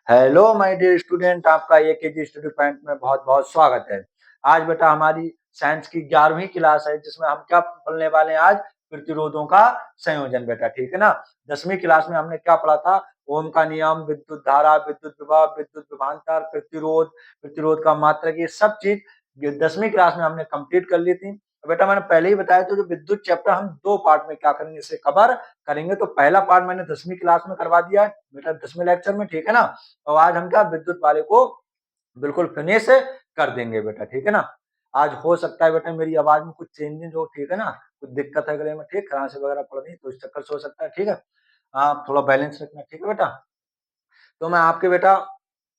Hello my dear student, आपका AKG study point में बहुत-बहुत स्वागत है। आज बेटा हमारी साइंस की 11वीं क्लास है जिसमें हम क्या पढ़ने वाले हैं आज? प्रतिरोधों का संयोजन बेटा, ठीक है ना? 10वीं क्लास में हमने क्या पढ़ा था? ओम का नियम, विद्युत धारा, विद्युत विभव, विद्युत विभवांतर, प्रतिरोध, प्रतिरोध का मात्रक, ये सब चीज़ ये 10वीं क्लास में हमने कंप्लीट कर ली थी। तो बेटा मैंने पहले ही बताया था जो विद्युत चैप्टर हम 2 पार्ट में क्या करेंगे, इसे कवर करेंगे। तो पहला पार्ट मैंने 10वीं क्लास में करवा दिया है बेटा, 10वें लेक्चर में, ठीक है ना? और आज हम क्या विद्युत वाले को बिल्कुल फिनिश कर देंगे बेटा, ठीक है ना? आज हो सकता है बेटा मेरी आवाज में कुछ चेंजेस हो, ठीक है ना? कुछ दिक्कत है गले में, ठीक, खांसी वगैरह पड़ रही है तो इस चक्कर से हो सकता है, ठीक है? आप थोड़ा बैलेंस रखना, ठीक है बेटा? तो मैं आपके बेटा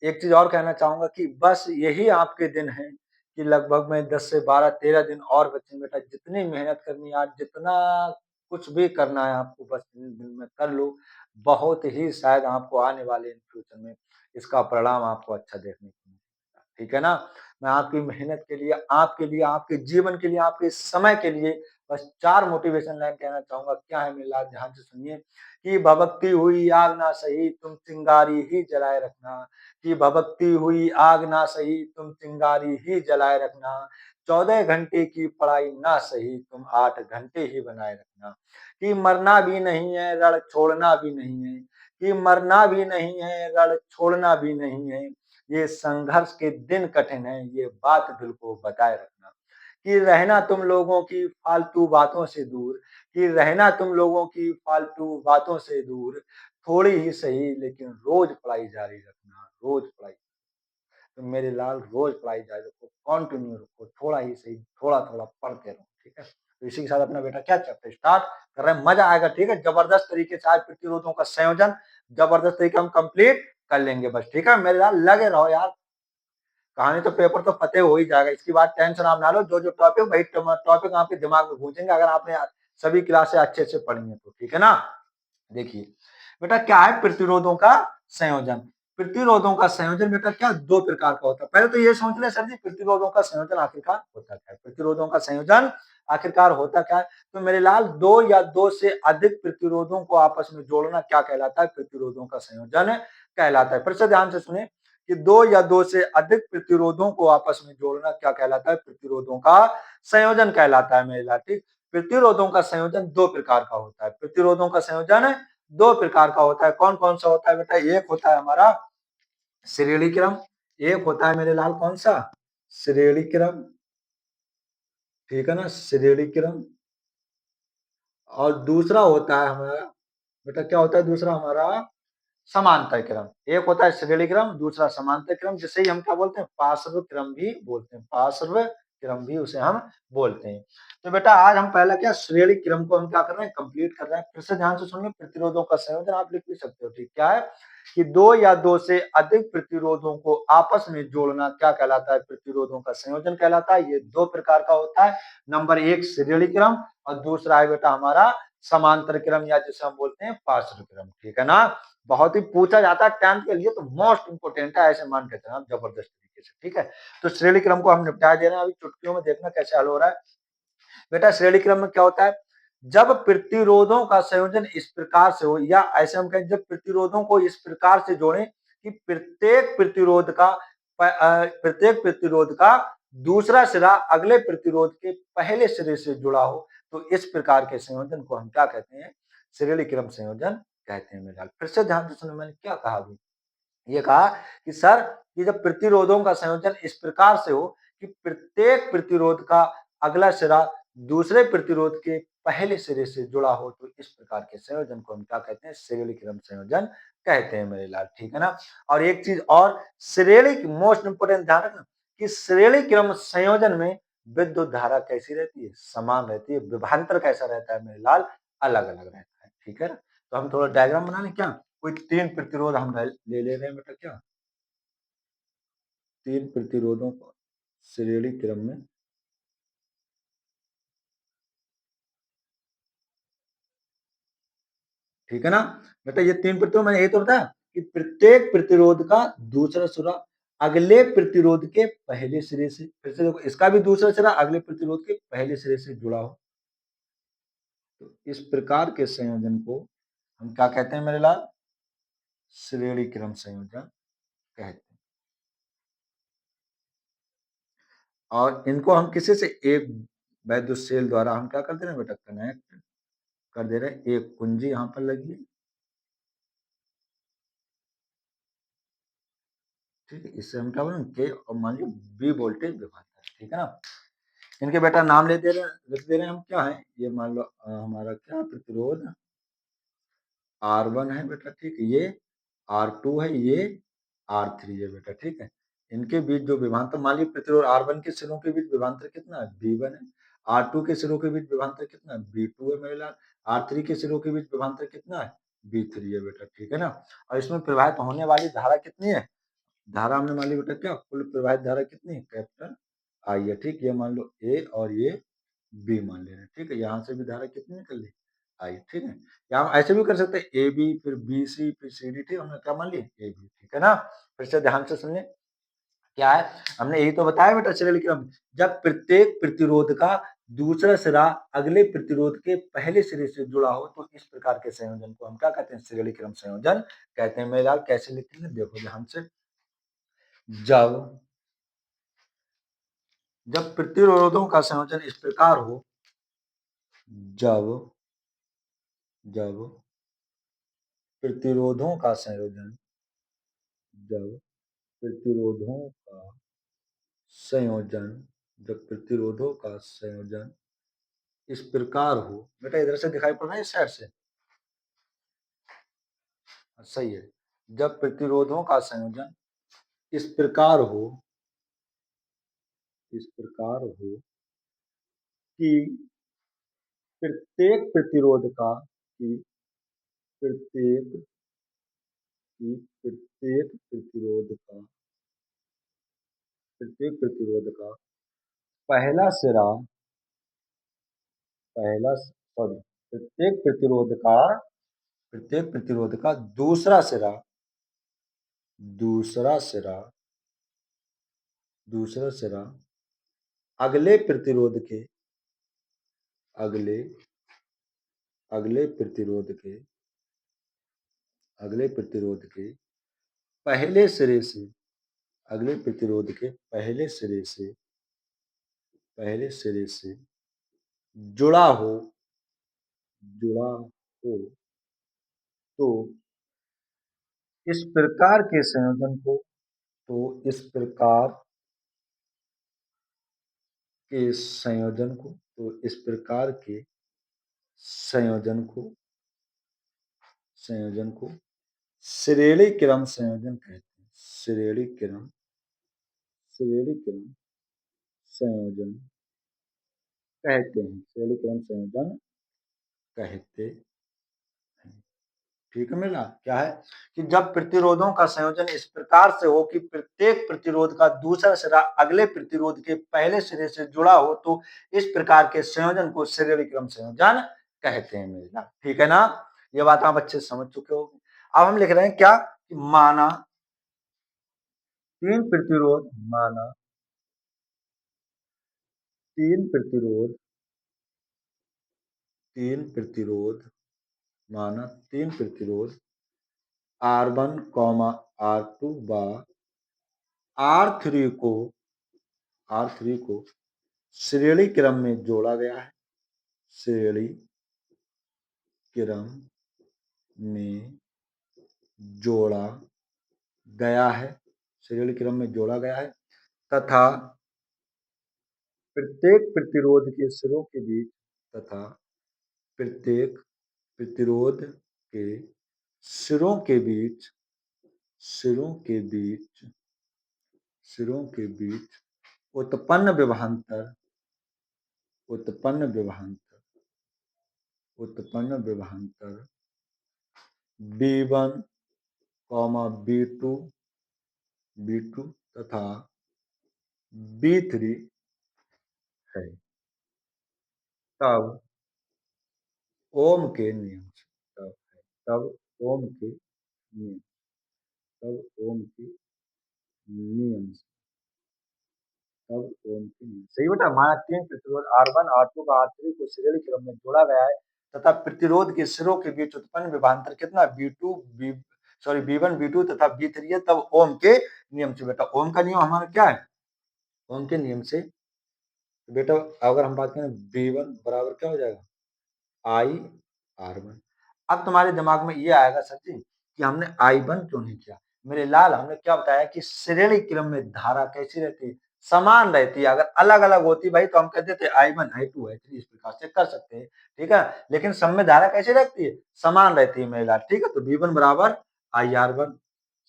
एक चीज और कहना चाहूंगा कि बस यही आपके दिन हैं कि लगभग में 10 से 12 13 दिन और बचे बेटा। जितनी मेहनत करनी है आज, जितना कुछ भी करना है आपको, बस इन दिन में कर लो। बहुत ही शायद आपको आने वाले इन फ्यूचर में इसका परिणाम आपको अच्छा देखने को मिलेगा, ठीक है ना? मैं आपकी मेहनत के लिए, आपके जीवन के लिए, आपके समय के लिए बस 4 मोटिवेशन लाइन कहना चाहूंगा। क्या है मेरे लाल, ध्यान से सुनिए। कि भभकती हुई आग ना सही तुम चिंगारी ही जलाए रखना। कि भभकती हुई आग ना सही तुम चिंगारी ही जलाए रखना। 14 घंटे की पढ़ाई ना सही तुम 8 घंटे ही बनाए रखना। कि मरना भी नहीं है, रण छोड़ना भी नहीं है। कि मरना भी नहीं है, रण छोड़ना भी नहीं है। ये संघर्ष के दिन कठिन है, ये बात दिल को बताए रखना। कि रहना तुम लोगों की फालतू बातों से दूर। कि रहना तुम लोगों की फालतू बातों से दूर। थोड़ी ही सही लेकिन रोज पढ़ाई जारी रखना, रोज पढ़ाई। तो मेरे लाल रोज पढ़ाई जारी रखो, कंटिन्यू रखो, थोड़ा ही सही, थोड़ा थोड़ा पढ़ते रहो, ठीक है? तो इसी के साथ अपना बेटा क्या चैप्टर स्टार्ट कर रहे हैं, मजा आएगा, ठीक है? जबरदस्त तरीके से आज प्रतिरोधों का संयोजन जबरदस्त तरीके हम कंप्लीट कर लेंगे बस, ठीक है मेरे लाल? लगे रहो यार, कहानी तो पेपर तो फतेह हो ही जाएगा, इसकी बात टेंशन आप ना लो। जो जो टॉपिक भाई टॉपिक आपके दिमाग में घुसेंगे अगर आपने सभी क्लासे अच्छे से पढ़ी है तो, ठीक है ना? देखिए बेटा क्या है प्रतिरोधों का संयोजन। प्रतिरोधों का संयोजन बेटा क्या दो प्रकार का होता है। पहले तो ये समझ ले सर जी, प्रतिरोधों का संयोजन आखिरकार होता क्या है? प्रतिरोधों का संयोजन आखिरकार होता क्या है? तो मेरे लाल दो या दो से अधिक प्रतिरोधों को आपस में जोड़ना क्या कहलाता है? प्रतिरोधों का संयोजन कहलाता है। फिर से ध्यान से सुने कि दो या दो से अधिक प्रतिरोधों को आपस में जोड़ना क्या कहलाता है? प्रतिरोधों का संयोजन कहलाता है मेरे लाल, ठीक? प्रतिरोधों का संयोजन दो प्रकार का होता है। प्रतिरोधों का संयोजन दो प्रकार का होता है। कौन कौन सा होता है बेटा? एक होता है हमारा श्रेणी क्रम, एक होता है मेरे लाल कौन सा? श्रेणी क्रम, ठीक है ना? श्रेणी क्रम। और दूसरा होता है हमारा बेटा, क्या होता है दूसरा हमारा? समांतर क्रम। एक होता है श्रेणी क्रम, दूसरा समांतर क्रम, जिसे ही हम क्या बोलते हैं? पार्श्व क्रम भी बोलते हैं, पार्श्व क्रम भी उसे हम बोलते हैं। तो बेटा आज हम पहला क्या श्रेणी क्रम को हम क्या कर रहे हैं? कंप्लीट कर रहे हैं। फिर से ध्यान से सुनिए, प्रतिरोधों का संयोजन आप लिख भी सकते हो, ठीक? क्या है कि दो या दो से अधिक प्रतिरोधों को आपस में जोड़ना क्या कहलाता है? प्रतिरोधों का संयोजन कहलाता है। ये दो प्रकार का होता है। नंबर एक श्रेणी क्रम और दूसरा है बेटा हमारा समांतर क्रम, या जिसे हम बोलते हैं पार्श्व क्रम, ठीक है ना? बहुत ही पूछा जाता है 10th के लिए, तो मोस्ट इंपोर्टेंट है, ऐसे मान के चलना जबरदस्त तरीके से, ठीक है? तो श्रेणी क्रम को हम निपटा दे रहे हैं, अभी चुटकियों में देखना कैसे हल हो रहा है। बेटा श्रेणी क्रम में क्या होता है? जब प्रतिरोधों का संयोजन इस प्रकार से हो, या ऐसे हम कहें जब प्रतिरोधों को इस प्रकार से जोड़ें कि प्रत्येक प्रतिरोध का दूसरा सिरा अगले प्रतिरोध के पहले सिरे से जुड़ा हो, तो इस प्रकार के संयोजन को हम क्या कहते हैं? श्रेणी क्रम संयोजन कहते हैं मेरे। फिर से ध्यान से सुनो, मैंने क्या कहा अभी? ये कहा कि सर कि जब प्रतिरोधों का संयोजन इस प्रकार से हो कि प्रत्येक प्रतिरोध का अगला सिरा दूसरे प्रतिरोध के पहले सिरे से जुड़ा हो, तो इस प्रकार के संयोजन को हम क्या कहते हैं? श्रेणी क्रम संयोजन कहते हैं मेरे लाल, ठीक है ना? और एक चीज और, श्रेणी मोस्ट इंपोर्टेंट ध्यान रखना कि श्रेणी क्रम संयोजन में विद्युत धारा कैसी रहती है? समान रहती है। विभवांतर कैसा रहता है मेरे लाल? अलग अलग रहता है, ठीक है ना? तो हम थोड़ा डायग्राम बना लें क्या? कोई 3 प्रतिरोध हम ले रहे हैं बेटा, क्या 3 प्रतिरोधों को श्रेणी क्रम में, ठीक है ना? बेटा ये 3 प्रतिरोध मैंने यही तो बताया कि प्रत्येक प्रतिरोध का दूसरा सिरा अगले प्रतिरोध के पहले सिरे से, फिर से देखो इसका भी दूसरा सिरा अगले प्रतिरोध के पहले सिरे से जुड़ा हो, तो इस प्रकार के संयोजन को हम क्या कहते हैं मेरे लाल? श्रेणी क्रम संयोजन कहते हैं। और इनको हम किसी से एक वैद्युत सेल द्वारा हम क्या कर दे रहे हैं बेटा, कनेक्ट कर दे रहे हैं। एक कुंजी यहाँ पर लगी है, ठीक है। इससे हम क्या बोले के, और मान लीजिए बी वोल्टेज विभाजक, ठीक है ना। इनके बेटा नाम ले दे रहे हैं, लिख दे रहे हैं हम, क्या है ये, मान लो हमारा क्या प्रतिरोध R1 है बेटा, ठीक है। ये R2 है, ये R3 है बेटा, ठीक है। इनके बीच जो विभवांतर, मान लीजिए प्रतिरोध R1 के सिरों के बीच विभवांतर कितना है, V1 है। R2 के सिरों के बीच विभवांतर कितना है, V2 है मेरे लाल। R3 के सिरों के बीच विभवांतर कितना है, V3 है बेटा, ठीक है ना। और इसमें प्रवाहित होने वाली धारा कितनी है, धारा हमने मान ली बेटा क्या, कुल प्रवाहित धारा कितनी है, कैपिटल आई है, ठीक। ये मान लो ए और ये बी मान ले रहे हैं, ठीक है। यहाँ से भी धारा कितनी निकल ली, आई, ठीक है। या हम ऐसे भी कर सकते हैं, ए बी फिर बी सी फिर सी डी, ठीक। हमने क्या मान लिया, ए बी, ठीक है ना। फिर से ध्यान से सुनिए, क्या है, हमने यही तो बताया बेटा, चलिए लिख रहा हूं। जब प्रत्येक प्रतिरोध का दूसरा सिरा अगले प्रतिरोध के पहले सिरे से जुड़ा हो तो इस प्रकार के संयोजन को हम क्या कहते हैं, श्रेणी क्रम संयोजन कहते हैं। मेरे लाल कैसे लिखेंगे, देखो ध्यान से। जब जब प्रतिरोधों का संयोजन इस प्रकार हो, जब जब प्रतिरोधों का संयोजन, जब प्रतिरोधों का संयोजन, जब प्रतिरोधों का संयोजन इस प्रकार हो, बेटा इधर से दिखाई पड़ रहा है, इस साइड से सही है। जब प्रतिरोधों का संयोजन इस प्रकार हो, इस प्रकार हो कि प्रत्येक प्रतिरोध का, कि प्रत्येक कि प्रत्येक प्रतिरोध का, प्रत्येक प्रतिरोध का पहला सिरा, पहला सॉरी प्रत्येक प्रतिरोध का, प्रत्येक प्रतिरोध का दूसरा सिरा, दूसरा सिरा, दूसरा सिरा अगले प्रतिरोध के, अगले अगले प्रतिरोध के, अगले प्रतिरोध के पहले सिरे से, अगले प्रतिरोध के पहले सिरे से, पहले सिरे से जुड़ा हो, जुड़ा हो तो इस प्रकार के संयोजन को, तो इस प्रकार के संयोजन को, तो इस प्रकार के संयोजन को, संयोजन को श्रेणी क्रम संयोजन कहते हैं। श्रेणी क्रम, श्रेणी क्रम संयोजन कहते हैं, श्रेणी क्रम संयोजन कहते हैं, ठीक है मेरा। क्या है कि जब प्रतिरोधों का संयोजन इस प्रकार से हो कि प्रत्येक प्रतिरोध का दूसरा सिरा अगले प्रतिरोध के पहले सिरे से जुड़ा हो तो इस प्रकार के संयोजन को श्रेणी क्रम संयोजन कहते हैं मेरा, ठीक है ना। ये बात आप अच्छे से समझ चुके हो। अब हम लिख रहे हैं क्या, कि माना तीन प्रतिरोध, माना तीन प्रतिरोध, तीन प्रतिरोध, माना तीन प्रतिरोध R1, R2 व R3 को, R3 को श्रेणी क्रम में जोड़ा गया है, श्रेणी क्रम में जोड़ा गया है, श्रेणी क्रम में जोड़ा गया है तथा प्रत्येक प्रतिरोध के सिरों के बीच, तथा प्रत्येक प्रतिरोध के सिरों के बीच, सिरों के बीच, सिरों के बीच उत्पन्न विभवांतर, उत्पन्न विभवांतर, उत्पन्न विभवांतर B1, B2, B2 तथा B3 है। तब ओम के नियम से, तब है, तब ओम के नियम, तब ओम के नियम से, तब ओम के नियम सही बेटा। हमारा तीन प्रतिरोध R1, R2 व R3 को श्रेणी क्रम में जोड़ा गया है तथा प्रतिरोध के सिरों के बीच उत्पन्न विभवांतर कितना, B2, सॉरी V1 V2 तथा V3 है, तब ओम के नियम से बेटा, ओम का नियम हमारा क्या है, ओम के नियम से बेटा अगर हम बात करें V1 बराबर क्या हो जाएगा I/R1। अब तुम्हारे दिमाग में ये आएगा सर जी कि हमने I1 क्यों नहीं किया, मेरे लाल हमने क्या बताया कि श्रेणी क्रम में धारा कैसी रहती है, समान रहती है। अगर अलग अलग होती भाई तो हम कहते थे I1 I2 I3 इस प्रकार से कर सकते हैं, ठीक है, लेकिन सब में धारा कैसी रहती है, समान रहती है मेरे लाल, ठीक है। तो V1 बराबर I/R1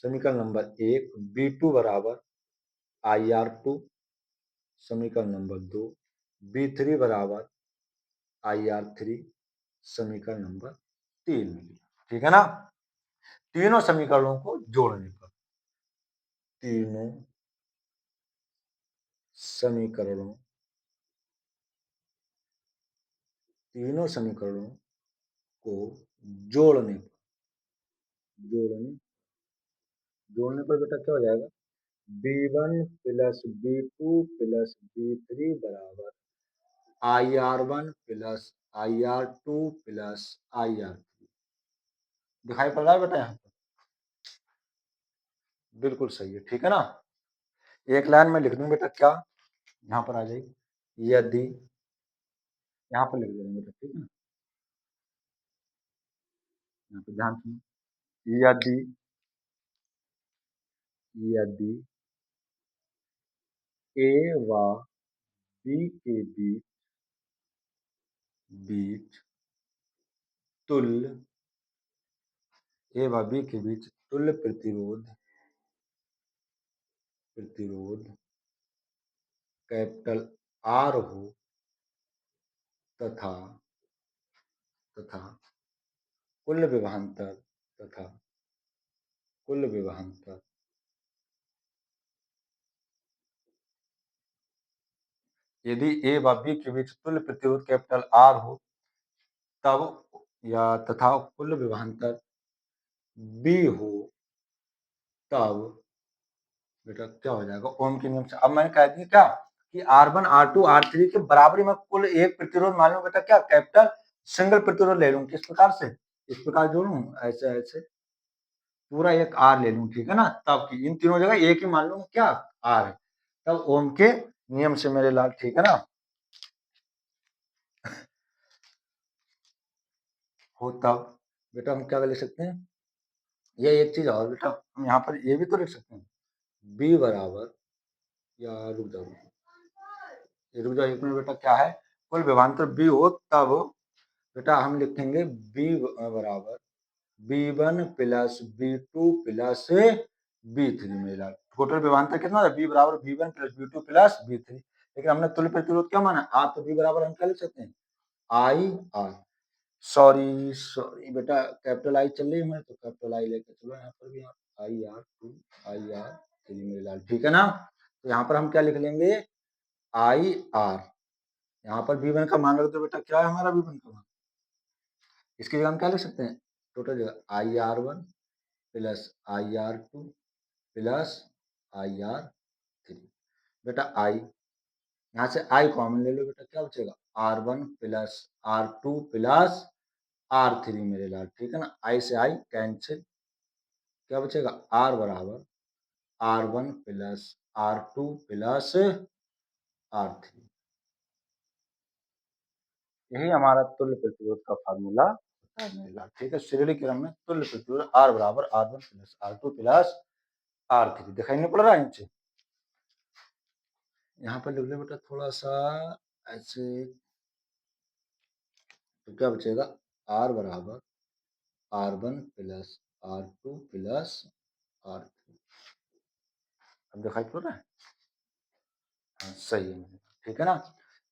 समीकरण नंबर 1, V2 बराबर I/R2 समीकरण नंबर 2, V3 बराबर I/R3 समीकरण नंबर 3 मिली, ठीक है ना। तीनों समीकरणों को जोड़ने पर तीनों समीकरणों तीनों समीकरणों को जोड़ने पर जोड़ने जोड़ने पर बेटा क्या हो जाएगा, B1 plus B2 plus B3 बराबर I/R1 plus I/R2 plus I/R3। दिखाई पड़ रहा है बेटा यहाँ पर, बिल्कुल सही है, ठीक है ना। एक लाइन में लिख दूं बेटा, क्या यहाँ पर आ जाएगी, यदि, यहाँ पर लिख दे रहे हैं बेटा, ठीक है ना, यहाँ पे ध्यान सुनिए, यदि यदि ए व बी के बीच तुल्य ए व बी के बीच तुल्य प्रतिरोध कैपिटल आर हो तथा तथा कुल विभवांतर तथा कुल विभवांतर यदि ए व बी के बीच तुल्य प्रतिरोध कैपिटल आर हो तब, या तथा कुल विभवांतर बी हो, तब बेटा क्या हो जाएगा, ओम के नियम से। अब मैंने कह दिया क्या कि R1 R2 R3 के बराबरी में कुल एक प्रतिरोध मान लो बेटा, क्या कैपिटल सिंगल प्रतिरोध ले लूं, किस प्रकार से, इस प्रकार जोड़ूं, ऐसे ऐसे पूरा एक R ले लूं, ठीक है ना, तब की इन तीनों जगह एक ही मान लूं क्या R है, तब ओम के नियम से मेरे लाल, ठीक है ना, हो तब बेटा हम क्या लिख सकते हैं, ये एक चीज और बेटा हम यहाँ पर ये भी तो लिख सकते हैं, बी बराबर, या रुक जाओ एक मिनट बेटा, क्या है, कुल विभवांतर बी हो तब बेटा हम लिखेंगे बी बराबर B1 plus B2 plus B3 मिला, टोटल विभवांतर कितना था, B बराबर B1 plus B2 plus B3, लेकिन हमने तुल्य प्रतिरोध क्या माना आर, तो B बराबर हम क्या लिख सकते हैं I/R। सॉरी सॉरी बेटा, कैपिटल आई चल रही है, तो कैपिटल आई लेके चलो यहाँ पर भी, I/R2 I/R3 मिला, ठीक है ना। तो यहाँ पर हम क्या लिख लेंगे I/R, यहाँ पर V1 का मान रख दो बेटा, क्या है हमारा V1 का मान, इसकी जगह हम क्या लिख सकते हैं, टोटल जगह I/R1 plus I/R2 plus I/R3, बेटा I यहाँ से I कॉमन ले लो बेटा, क्या बचेगा R1 plus R2 plus R3 मेरे लाल, ठीक है ना, I से I कैंसिल, क्या बचेगा R बराबर R1 plus R2 plus R3, यही हमारा तुल्य प्रतिरोध का फार्मूला होता है मेरे लाल, ठीक है। श्रेणी क्रम में तुल्य प्रतिरोध R बराबर R1 plus R2 plus R3 दिखाई नहीं पड़ रहा है नीचे, यहाँ पर लिख ले बेटा थोड़ा सा ऐसे, तो क्या बचेगा R बराबर R1 plus R2 plus R3, अब दिखाई पड़ रहा है, हाँ सही है, ठीक है ना।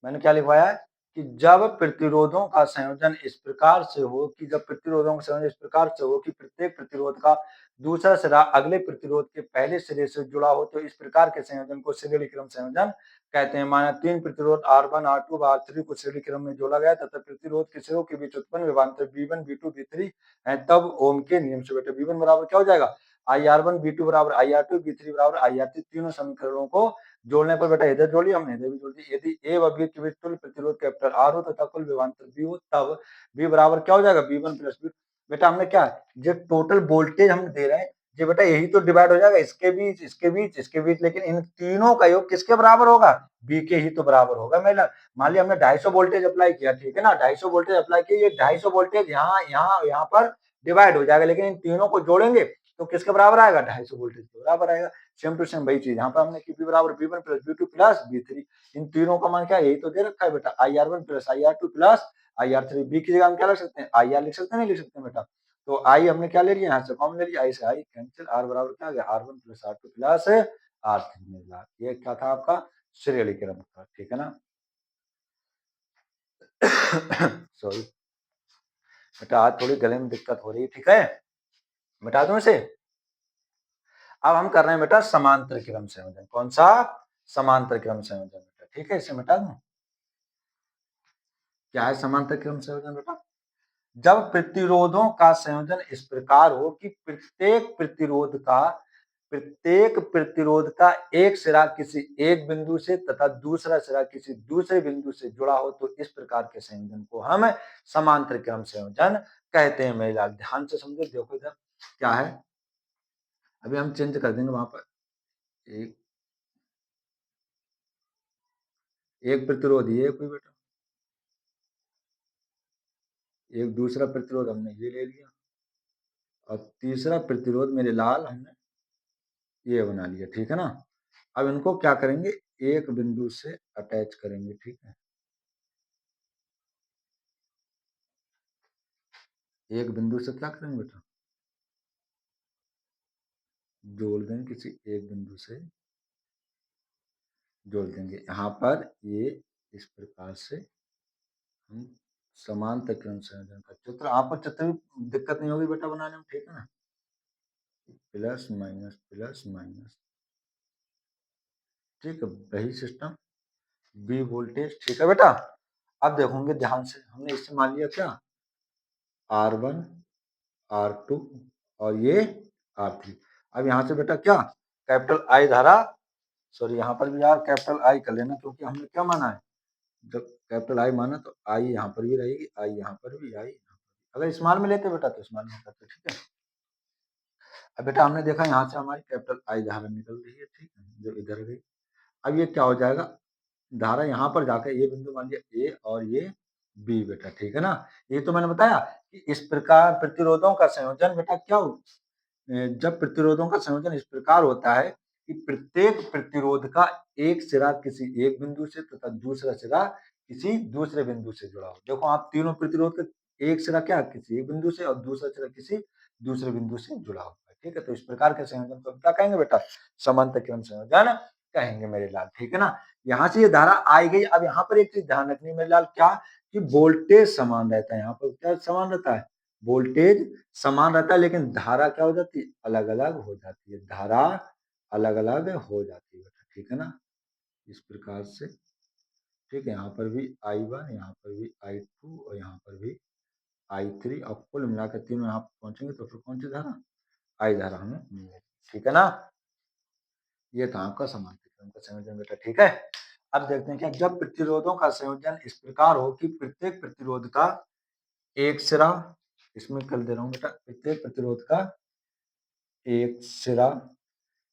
मैंने क्या लिखवाया है कि जब प्रतिरोधों का संयोजन इस प्रकार से हो कि जब प्रतिरोधों का संयोजन इस प्रकार से हो कि प्रत्येक प्रतिरोध का दूसरा सिरा अगले प्रतिरोध के पहले सिरे से जुड़ा हो, तो इस प्रकार के संयोजन को श्रेणी क्रम संयोजन कहते हैं। माना तीन प्रतिरोध R1 R2 R3 को श्रेणी क्रम में जोड़ा गया तथा प्रतिरोध के सिरों के बीच उत्पन्न विभवांतर B1 B2 B3 है, तब ओम के नियम से बेटे B1 बराबर क्या हो जाएगा I/R1, B2 बराबर I/R2, B3 बराबर I/R3, तीनों समीकरणों को जोड़ने पर बेटा इधर जोड़ लिया हमने, इधर भी जोड़ दिया, यदि ए व बी के बीच तुल्य प्रतिरोध कैपिटल आर हो तथा कुल विभवांतर बी हो, तब बी बराबर क्या हो जाएगा B1 प्लस बी, बेटा हमने क्या जो टोटल वोल्टेज हम दे रहे हैं ये बेटा यही तो डिवाइड हो जाएगा इसके बीच इसके बीच इसके बीच, लेकिन इन तीनों का योग किसके बराबर होगा, बी के ही तो बराबर होगा। मेरा मान लिया हमने 250 वोल्टेज अप्लाई किया, ठीक है ना, 250 वोल्टेज अप्लाई किया, ये 250 वोल्टेज यहाँ पर डिवाइड हो जाएगा, लेकिन इन तीनों को जोड़ेंगे तो किसके बराबर आएगा, 250 वोल्टेज के बराबर आएगा। सेम टू सेम वही चीज यहाँ पर हमने बी बराबर B1 plus B2 plus B3, इन तीनों का मान क्या यही तो दे रखा है बेटा, IR1 plus IR2 plus IR3। B की जगह हम क्या लिख सकते हैं, IR लिख सकते हैं, नहीं लिख सकते बेटा, तो आई हमने क्या ले लिया यहाँ से कॉमन ले लिया, आई से आई कैंसिल, आर बराबर क्या आ गया, R1 plus R2 plus R3 मिला। ये क्या था आपका श्रेणी क्रम था, ठीक है ना। सॉरी बेटा आज थोड़ी गले में दिक्कत हो रही है, ठीक है, बता दूं इसे। अब हम कर रहे हैं बेटा समांतर क्रम संयोजन, कौन सा, समांतर क्रम संयोजन बेटा, ठीक है, इसे मिटा दूं। क्या है समांतर क्रम संयोजन बेटा, जब प्रतिरोधों का संयोजन इस प्रकार हो कि प्रत्येक प्रतिरोध का एक सिरा किसी एक बिंदु से तथा दूसरा सिरा किसी दूसरे बिंदु से जुड़ा हो, तो इस प्रकार के संयोजन को हम समांतर क्रम संयोजन कहते हैं। मेरे लाल ध्यान से समझो, देखो इधर क्या है, अभी हम चेंज कर देंगे वहां पर एक एक प्रतिरोध ये कोई बेटा, एक दूसरा प्रतिरोध हमने ये ले लिया, और तीसरा प्रतिरोध मेरे लाल हमने ये बना लिया, ठीक है ना। अब इनको क्या करेंगे, एक बिंदु से अटैच करेंगे, ठीक है, एक बिंदु से क्या करेंगे बेटा, जोड़ देंगे, किसी एक बिंदु से जोड़ देंगे। यहाँ पर ये इस प्रकार से हम समांतर क्रम संयोजन का चित्र, आपको चित्र भी दिक्कत नहीं होगी बेटा बनाने में, ठीक है ना, प्लस माइनस, ठीक है, वही सिस्टम, बी वोल्टेज, ठीक है बेटा। अब देखोगे ध्यान से, हमने इससे मान लिया क्या, R1 R2 और ये R3। अब यहाँ से बेटा क्या, कैपिटल आई धारा, सॉरी यहाँ पर भी यार कैपिटल आई कर लेना, क्योंकि हमने क्या माना है, जब कैपिटल आई माना तो आई यहाँ पर भी रहेगी, आई यहाँ पर भी, आई यहाँ पर भी। अगर स्मॉल में लेते बेटा तो स्मॉल में करते, ठीक है। अब बेटा हमने देखा यहाँ से हमारी कैपिटल आई धारा निकल रही है, ठीक है, जो इधर गई। अब ये क्या हो जाएगा, धारा यहाँ पर जाकर ये बिंदु मान लिया ए और ये बी बेटा, ठीक है ना। ये तो मैंने बताया कि इस प्रकार प्रतिरोधों का संयोजन बेटा क्या हो, जब प्रतिरोधों का संयोजन इस प्रकार होता है कि प्रत्येक प्रतिरोध का एक सिरा किसी एक बिंदु से तथा दूसरा सिरा किसी दूसरे बिंदु से जुड़ा हो। देखो आप तीनों प्रतिरोध का एक सिरा क्या किसी एक बिंदु से और दूसरा सिरा किसी दूसरे बिंदु से जुड़ा हुआ है, ठीक है। तो इस प्रकार के संयोजन को क्या कहेंगे बेटा, समांतर क्रम संयोजन कहेंगे मेरे लाल, ठीक है ना। यहाँ से ये धारा आई गई। अब यहाँ पर एक चीज ध्यान रखनी मेरे लाल, क्या कि वोल्टेज समान रहता है, यहाँ पर क्या समान रहता है, वोल्टेज समान रहता है, लेकिन धारा क्या हो जाती है, अलग अलग हो जाती है, धारा अलग अलग हो जाती है, ठीक है ना, इस प्रकार से, ठीक है। यहाँ पर भी I1, यहाँ पर भी I2 और यहाँ पर भी I3, और कुल मिलाकर तीनों यहाँ पहुंचेंगे तो फिर कौन सी धारा, आई धारा हमें मिलेगी, ठीक है ना। ये था आपका समांतर क्रम का संयोजन बेटा, ठीक है। अब देखते हैं क्या, जब प्रतिरोधों का संयोजन इस प्रकार हो कि प्रत्येक प्रतिरोध का एक सिरा, इसमें कर दे रहा हूँ बेटा, प्रत्येक प्रतिरोध का एक सिरा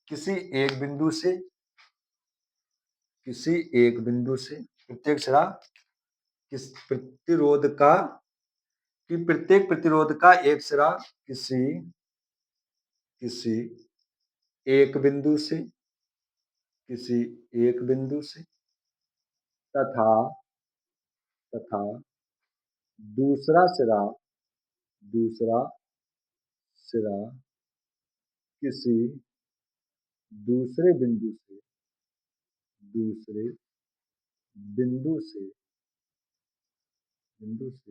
किसी एक बिंदु से, किसी एक बिंदु से, प्रत्येक सिरा किस प्रतिरोध का, कि प्रत्येक प्रतिरोध का एक सिरा किसी किसी एक बिंदु से, किसी एक बिंदु से तथा तथा दूसरा सिरा, दूसरा सिरा किसी दूसरे बिंदु से, दूसरे बिंदु से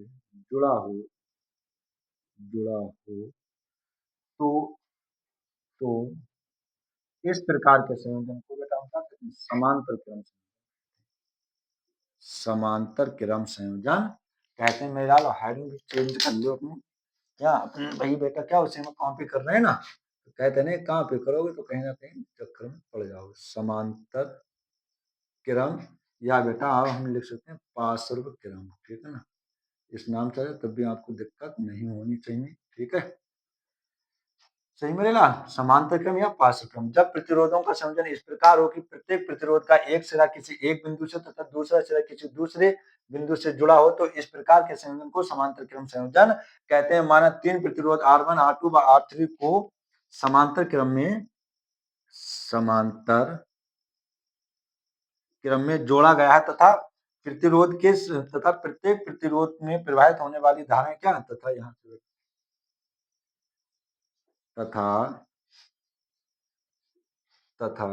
जुड़ा हो, जुड़ा हो, तो तो इस प्रकार के संयोजन को बेटा हम क्या कहते हैं, समांतर क्रम, समांतर क्रम संयोजन कहते हैं। मेरा हेडिंग भी चेंज कर लो अपने, क्या अपने भाई बेटा क्या उसे हम कॉपी कर रहे हैं ना, तो कहते नहीं कॉपी करोगे तो कहीं ना कहीं चक्कर में पड़ जाओगे। समांतर क्रम, या बेटा अब हम लिख सकते हैं पार्श्व क्रम, ठीक है ना, इस नाम से तब भी आपको दिक्कत नहीं होनी चाहिए, ठीक है, सही मिलेगा। समांतर क्रम या पार्श्व क्रम, जब प्रतिरोधों का संयोजन इस प्रकार हो कि प्रत्येक प्रतिरोध का एक सिरा किसी एक बिंदु से तथा दूसरा सिरा किसी दूसरे बिंदु से जुड़ा हो, तो इस प्रकार के संयोजन को समांतर क्रम संयोजन कहते हैं। माना तीन प्रतिरोध R1, R2 व R3 को समांतर क्रम में जोड़ा गया है तथा प्रत्येक प्रतिरोध में प्रवाहित होने वाली धाराएं क्या तथा यहाँ से तथा तथा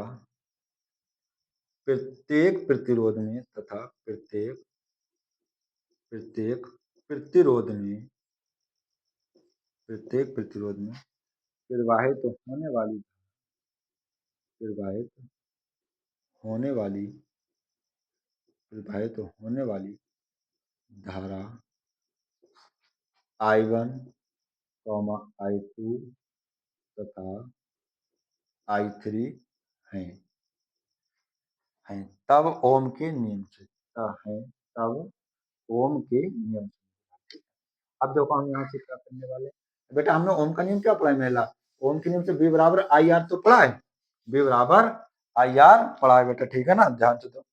प्रत्येक प्रतिरोध में प्रत्येक प्रतिरोध में प्रवाहित प्रवाहित होने वाली धारा I1, I2 तथा I3 हैं तब ओम के नियम से अब देखो हम यहाँ से क्या करने वाले बेटा, हमने ओम का नियम क्या पढ़ा है महिला, ओम के नियम से V बराबर आई आर तो पढ़ा है, V बराबर आई आर पढ़ा है बेटा, ठीक है ना, ध्यान से दो।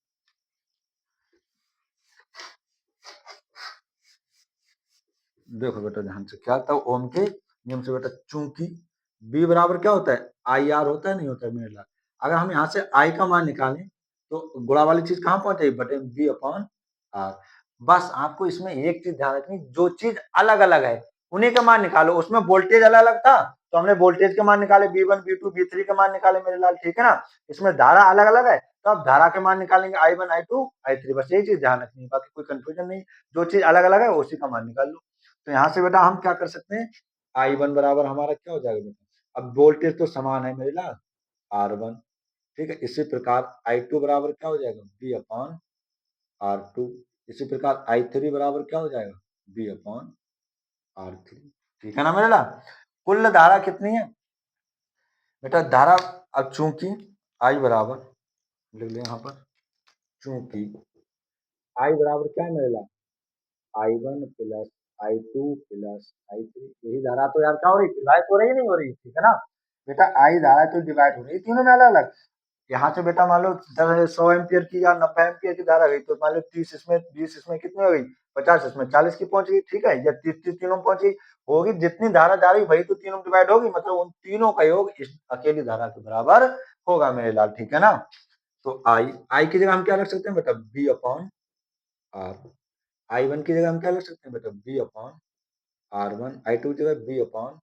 देखो बेटा ध्यान से, क्या था ओम के नियम से बेटा, चूंकि B बराबर क्या होता है आई आर होता है, नहीं होता है मेरे, अगर हम यहाँ से I का मान निकालें तो गुणा वाली चीज कहाँ पहुंच जाएगी, बटे B अपॉन आर। बस आपको इसमें एक चीज ध्यान रखनी, जो चीज अलग अलग है उन्हीं का मान निकालो, उसमें वोल्टेज अलग अलग था तो हमने वोल्टेज के मान निकाले, V1, V2, V3 के मान निकाले मेरे लाल, ठीक है ना। इसमें धारा अलग अलग है तो अब धारा के मान निकालेंगे I1, I2, I3, बस यही चीज ध्यान रखनी है, बाकी कोई कंफ्यूजन नहीं, जो चीज अलग अलग है उसी का मान निकाल लो। तो यहाँ से बेटा हम क्या कर सकते हैं, I1 बराबर हमारा क्या हो जाएगा बेटा, अब वोल्टेज तो समान है मेरे लाल R1, ठीक है, इसी प्रकार I2 बराबर क्या हो जाएगा B अपॉन R2, इसी प्रकार I3 बराबर क्या हो जाएगा B अपॉन R3, ठीक है ना मेरे लाल। कुल धारा कितनी है बेटा, धारा अब चूंकि I बराबर लिख ले यहाँ पर, चूंकि I बराबर क्या है मेरे लाल, I1 plus I2 plus I3, यही धारा तो यार क्या हो रही, डिवाइड हो रही है, नहीं हो रही, ठीक है ना बेटा, I धारा तो डिवाइड हो रही है तीनों में अलग अलग। यहाँ से बेटा मान लो 100 एम्पियर की या 90 एम्पियर की धारा गई, तो मान लो 30 इसमें, 20 इसमें, कितनी हो गई 50 इसमें, 40 की पहुंच गई, ठीक है, या 30 तीनों पहुंच गई होगी, जितनी धारा जा रही वही तो तीनों डिवाइड होगी, मतलब उन तीनों का योग इस अकेली धारा के बराबर होगा मेरे लाल, ठीक है ना। तो आई की जगह हम क्या रख सकते हैं बेटा, B अपॉन आर, I1 की जगह हम क्या रख सकते हैं बेटा, B अपॉन R1, I2 की जगह B अपॉन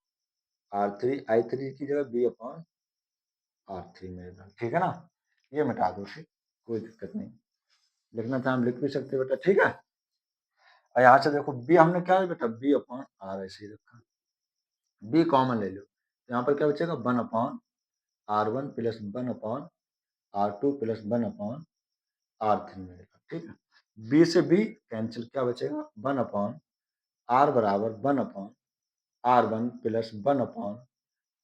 R3, I3 की जगह B अपॉन R3 मेरे लाल, ठीक है ना, ये मिटा दो, ठीक, कोई दिक्कत नहीं, लिखना था हम लिख भी सकते बेटा, ठीक है। और यहाँ से देखो B हमने क्या है बेटा, B अपॉन आर ऐसे ही रखा, B कॉमन ले लो, यहाँ पर क्या बचेगा 1 upon R1 plus 1 upon R2 plus 1 upon R3 मिलेगा, ठीक है। B से B कैंसिल, क्या बचेगा 1 अपॉन R बराबर 1 upon R1 plus 1 upon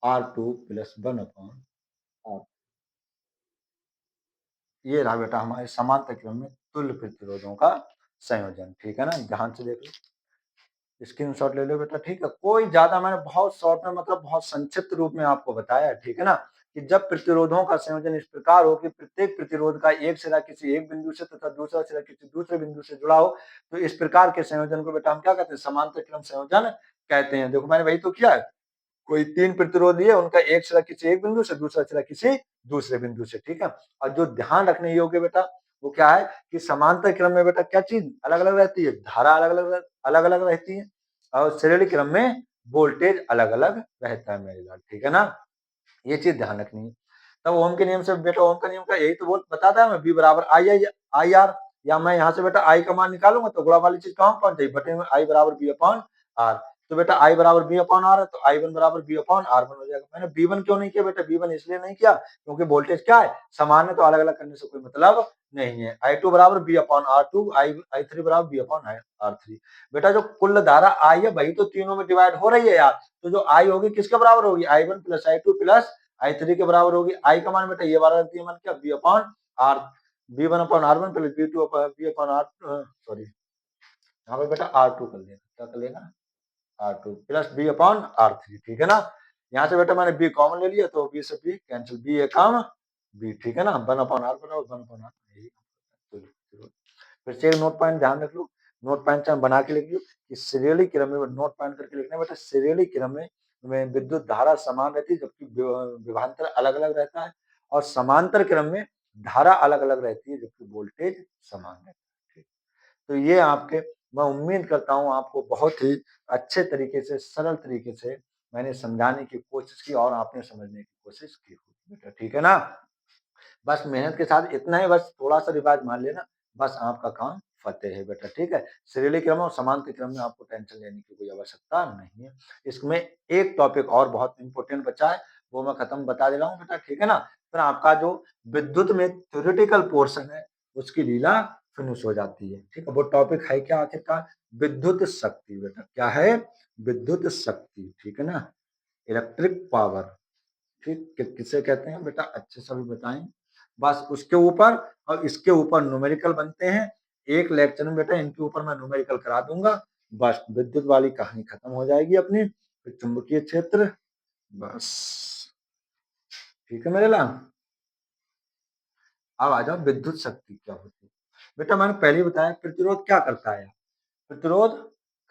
R2 plus 1 upon R। ये रहा बेटा हमारे समांतर क्रम में तुल्य प्रतिरोधों का संयोजन, ठीक है ना, ध्यान से देख लो, स्क्रीनशॉट ले लो बेटा, ठीक है। कोई ज्यादा, मैंने बहुत शॉर्ट में मतलब बहुत संक्षिप्त रूप में आपको बताया, ठीक है ना, कि जब प्रतिरोधों का संयोजन इस प्रकार हो कि प्रत्येक प्रतिरोध का एक सिरा किसी एक बिंदु से तथा दूसरा सिरा किसी दूसरे बिंदु से जुड़ा हो, तो इस प्रकार के संयोजन को बेटा हम क्या कहते हैं, समांतर क्रम संयोजन कहते हैं। देखो मैंने वही तो किया है, कोई तीन प्रतिरोध लिए, उनका एक सिरा किसी एक बिंदु से, दूसरा सिरा किसी दूसरे बिंदु से, ठीक है। और जो ध्यान रखने योग्य बेटा वो क्या है कि समांतर क्रम में बेटा क्या चीज अलग अलग रहती है, धारा अलग अलग रहती है, और श्रेणी क्रम में वोल्टेज अलग अलग रहता है मेरे लाल, ठीक है ना, ये चीज ध्यान रखनी है। तब ओम के नियम से बेटा, ओम का नियम का यही तो बोल बताता है, मैं B बराबर आई आर, या मैं यहाँ से बेटा I का मान निकालूंगा तो गुणा वाली चीज कहाँ पहुंच जाएगी, बटे में I बराबर B अपॉन आर, तो बेटा I बराबर B अपॉन आर है तो I1 बराबर B अपॉन R1 हो जाएगा। मैंने B1 क्यों नहीं किया बेटा, B1 इसलिए नहीं किया क्योंकि वोल्टेज क्या है समान है, तो अलग अलग करने से कोई मतलब नहीं है। I2 बराबर B अपॉन R2, I3 बराबर B अपॉन R3। बेटा जो कुल धारा I है वही तो तीनों में डिवाइड हो रही है यार, तो जो I होगी किसके बराबर होगी, I1 plus I2 plus I3 के बराबर होगी। I का मान बेटा ये वाला रखती है, मान क्या B upon R, B1 upon R1 plus B2 upon R, sorry यहाँ पे बेटा R2 कर लेना, क्या कर लेना R2 plus B upon R3, ठीक है ना। यहाँ से बेटा मैंने बी कॉमन ले लिया तो बी से बी कैंसिल, बी ए काम बी, ठीक है ना। 1/r बराबर 1/r, फिर से एक नोट पॉइंट ध्यान रख लो, नोट पॉइंट से हम बना के लिख लो कि सीरियली क्रम में नोट पॉइंट करके लिखना है बेटा। सीरियली क्रम में विद्युत धारा समान रहती है जबकि विभवांतर अलग अलग रहता है, और समांतर क्रम में धारा अलग अलग रहती है जबकि वोल्टेज समान रहता है, ठीक। तो ये आपके, मैं उम्मीद करता हूँ आपको बहुत ही अच्छे तरीके से, सरल तरीके से मैंने समझाने की कोशिश की और आपने समझने की कोशिश की होगी बेटा, ठीक है ना। बस मेहनत के साथ इतना ही, बस थोड़ा सा रिवाज मान लेना, बस आपका काम फतेह है बेटा, ठीक है। सीरियली क्रम और समांतर क्रम में आपको टेंशन लेने की कोई आवश्यकता नहीं है। इसमें एक टॉपिक और बहुत इंपॉर्टेंट बचा है, वो मैं खत्म बता दे रहा हूँ बेटा, ठीक है ना। फिर आपका जो विद्युत में थ्योरेटिकल पोर्शन है उसकी लीला फिनिश हो जाती है, ठीक है। वो टॉपिक है क्या आखिरकार? विद्युत शक्ति बेटा, क्या है? विद्युत शक्ति, ठीक है ना, इलेक्ट्रिक पावर, ठीक। किसे कहते हैं बेटा, अच्छे से भी बताएं। बस उसके ऊपर और इसके ऊपर न्यूमेरिकल बनते हैं, एक लेक्चर में बेटा इनके ऊपर मैं न्यूमेरिकल करा दूंगा, बस विद्युत वाली कहानी खत्म हो जाएगी अपनी। फिर चुंबकीय क्षेत्र, बस, ठीक है मेरे लाल। अब आ जाओ विद्युत शक्ति क्या होती है बेटा। मैंने पहले ही बताया प्रतिरोध क्या करता है। प्रतिरोध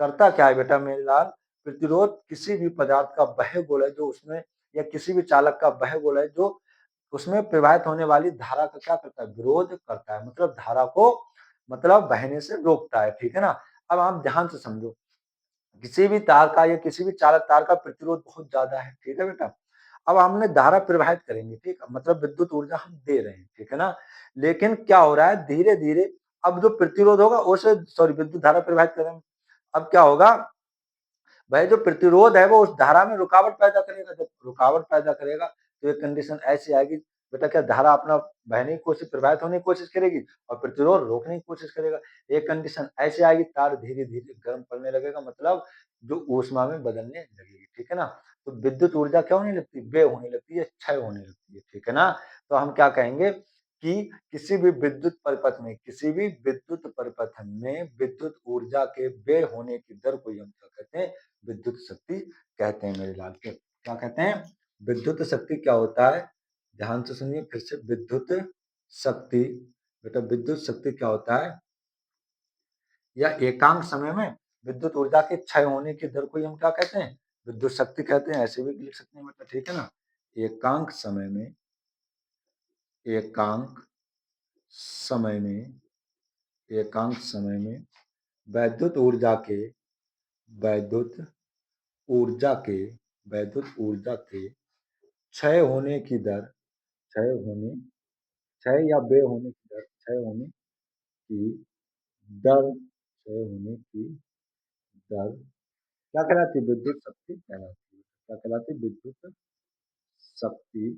करता क्या है बेटा मेरे लाल? प्रतिरोध किसी भी पदार्थ का वह गोल है जो उसमें, या किसी भी चालक का वह गोल है जो उसमें प्रवाहित होने वाली धारा का क्या करता है? विरोध करता है, मतलब धारा को, मतलब बहने से रोकता है, ठीक है ना। अब आप ध्यान से समझो, किसी भी तार का या किसी भी चालक तार का प्रतिरोध बहुत ज्यादा है, ठीक है बेटा। अब हमने धारा प्रवाहित करेंगे, ठीक है, मतलब विद्युत ऊर्जा हम दे रहे हैं, ठीक है ना। लेकिन क्या हो रहा है, धीरे धीरे अब जो प्रतिरोध होगा उसे, सॉरी, विद्युत धारा प्रवाहित करेंगे, अब क्या होगा भाई, जो प्रतिरोध है वो उस धारा में रुकावट पैदा करेगा। जब रुकावट पैदा करेगा तो एक कंडीशन ऐसी आएगी बेटा, क्या धारा अपना बहने की कोशिश, प्रवाहित होने की कोशिश करेगी और प्रतिरोध रोकने की कोशिश करेगा। एक कंडीशन ऐसी आएगी, तार धीरे धीरे गर्म पड़ने लगेगा, मतलब जो ऊष्मा में बदलने लगेगी, ठीक है ना। तो विद्युत ऊर्जा क्या होने लगती है? व्यय होने लगती है, क्षय होने लगती है, ठीक है ना। तो हम क्या कहेंगे कि किसी भी विद्युत परिपथ में, किसी भी विद्युत परिपथ में विद्युत ऊर्जा के व्यय होने की दर को हम क्या कहते हैं? विद्युत शक्ति कहते हैं मेरे लाल के। क्या कहते हैं? विद्युत शक्ति क्या होता है? ध्यान से सुनिए फिर से, विद्युत शक्ति बेटा, विद्युत शक्ति क्या होता है? या एकांक समय में विद्युत ऊर्जा के क्षय होने की दर को हम क्या कहते हैं? विद्युत शक्ति कहते हैं, ऐसे भी लिख सकते हैं बेटा, ठीक है ना। एकांक समय में, एकांक समय में, एकांक समय में वैद्युत ऊर्जा के, वैद्युत ऊर्जा के, वैद्युत ऊर्जा के क्षय होने की दर, क्षय होने, क्षय या व्यय होने की दर, क्षय होने की दर, क्षय होने की दर क्या कहलाती है? विद्युत शक्ति कहलाती है। क्या कहलाती है? विद्युत शक्ति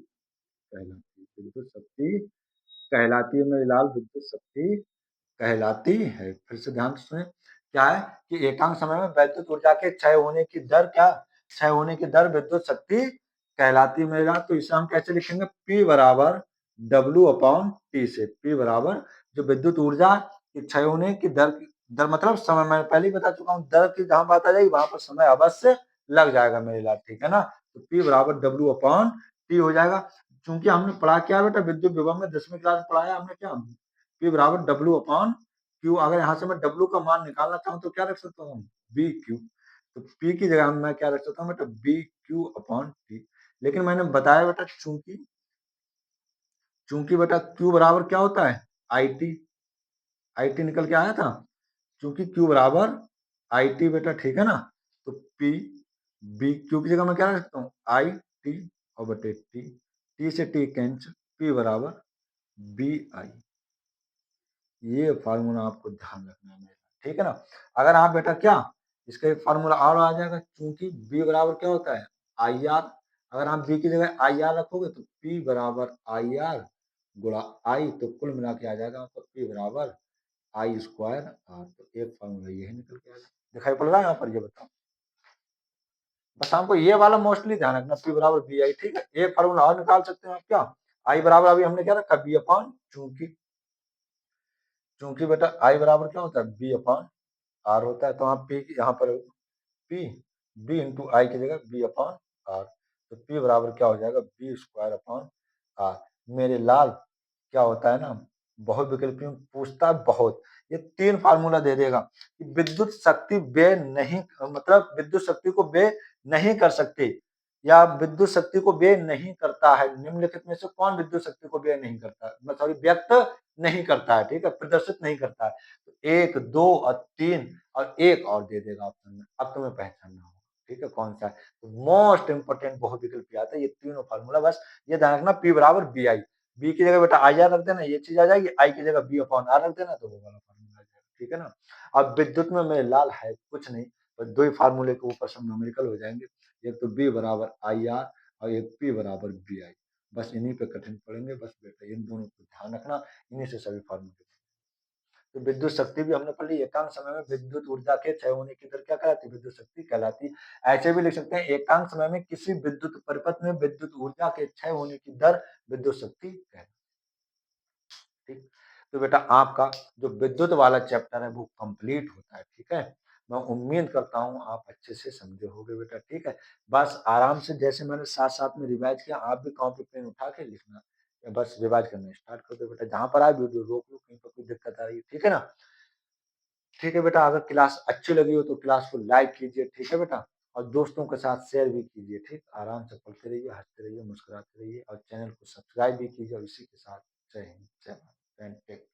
कहलाती है। विद्युत शक्ति कहलाती है मेरे लाल, विद्युत शक्ति कहलाती है। फिर से ध्यान से सुने, क्या है कि एकांक समय में वैद्युत ऊर्जा के क्षय होने की दर, क्या क्षय होने की दर विद्युत शक्ति कहलाती है मेरे लाल। तो इसे हम कैसे लिखेंगे? P बराबर W अपॉन T से, P बराबर जो विद्युत ऊर्जा की क्षय होने की दर, दर मतलब समय, मैं पहले ही बता चुका हूँ, दर की जहां बात आ जाएगी वहां पर समय अवश्य लग जाएगा मेरे लाल, ठीक है ना। तो P बराबर W अपॉन T हो जाएगा। चूंकि हमने पढ़ा क्या बेटा, विद्युत विभव में 10वीं क्लास में पढ़ाया हमने, क्या P बराबर W अपॉन Q। अगर यहाँ से मैं W का मान निकालना चाहूँ तो क्या रख सकता हूँ? BQ। तो P की जगह मैं क्या रख सकता हूँ बेटा? BQ upon T। लेकिन मैंने बताया बेटा, चूंकि, चूंकि बेटा Q बराबर क्या होता है? IT, IT निकल के आया था, चूंकि Q बराबर IT बेटा, ठीक है ना। तो P, B, Q की जगह मैं क्या रख सकता हूँ? IT और बटे T, T से T कैंसिल, P बराबर BI। ये फार्मूला आपको ध्यान रखना है, ठीक है ना। अगर आप बेटा क्या, इसका एक फार्मूला और आ जाएगा, क्योंकि B बराबर क्या होता है? IR। अगर आप B की जगह IR रखोगे तो P बराबर IR गुणा I, तो कुल मिला के आ जाएगा आपको P बराबर I स्क्वायर R। तो एक फार्मूला ये निकल के आएगा, दिखाई पड़ रहा है यहाँ पर? ये बताओ, बस हमको ये वाला मोस्टली ध्यान रखना, P बराबर BI, ठीक है। एक फार्मूला और निकाल सकते हैं आप, क्या? I बराबर अभी हमने क्या रखा? B अपॉन, चूंकि, चूंकि बेटा I बराबर क्या होता है? B अपॉन R होता है। तो आप P की यहाँ पर P बी इंटू आई की जगह बी अपॉन आर, तो पी बराबर क्या हो जाएगा, बी स्क्वायर अपॉन आर। मेरे लाल क्या होता है ना, बहुविकल्पी में पूछता है बहुत, ये 3 फार्मूला दे देगा कि विद्युत शक्ति व्यय नहीं, मतलब विद्युत शक्ति को व्यय नहीं कर सकते, या विद्युत शक्ति को व्यय नहीं करता है, निम्नलिखित में से कौन विद्युत शक्ति को व्यय नहीं करता है, मतलब सॉरी व्यक्त नहीं करता है, ठीक है, प्रदर्शित नहीं करता है। तो 1, 2 और 3 और 1 और दे देगा ऑप्शन में, अब तुम्हें पहचानना होगा, ठीक है, कौन सा है। तो मोस्ट इंपोर्टेंट बहुविकल्पी आता है, ये तीनों फार्मूला बस ये ध्यान रखना, पी बराबर बी आई, बी की जगह बेटा आई आर रख देना, ये चीज आ जाएगी, आई की जगह बी अपॉन आर रख देना, तो वो वाला फार्मूला आ जाएगा, ठीक है ना। अब विद्युत में मेरे लाल है कुछ नहीं, बस दो ही फार्मूले के ऊपर सब न्यूमेरिकल हो जाएंगे, एक तो बी बराबर आई आर और एक पी बराबर बी आई, बस इन्हीं पे कठिन पड़ेंगे, बस बेटा इन दोनों को ध्यान रखना, इन्हीं से सभी फार्मूले। तो विद्युत शक्ति भी हमने पढ़ ली, एकांक समय में विद्युत ऊर्जा के क्षय होने की दर क्या कहलाती है, विद्युत शक्ति कहलाती है। ऐसे भी लिख सकते हैं, एकांक समय में किसी विद्युत परिपथ में विद्युत ऊर्जा के क्षय होने की दर विद्युत शक्ति कहलाती है, ठीक। तो बेटा आपका जो विद्युत वाला चैप्टर है वो कंप्लीट होता है, ठीक है। मैं उम्मीद करता हूँ आप अच्छे से समझे होंगे बेटा, ठीक है। बस आराम से जैसे मैंने साथ साथ में रिवाइज किया, आप भी कॉपी पेन उठा के लिखना, या बस रिवाइज करना स्टार्ट कर दो बेटा, जहां पर आए वीडियो रोक लो, कहीं पर कोई दिक्कत आ रही है, ठीक है ना। ठीक है बेटा, अगर क्लास अच्छी लगी हो तो क्लास को लाइक कीजिए, ठीक है बेटा, और दोस्तों के साथ शेयर भी कीजिए, ठीक। आराम से पढ़ते रहिए, हंसते रहिए, मुस्कुराते रहिए, और चैनल को सब्सक्राइब भी कीजिए, और इसी के साथ जय हिंद, जय भारत, टेक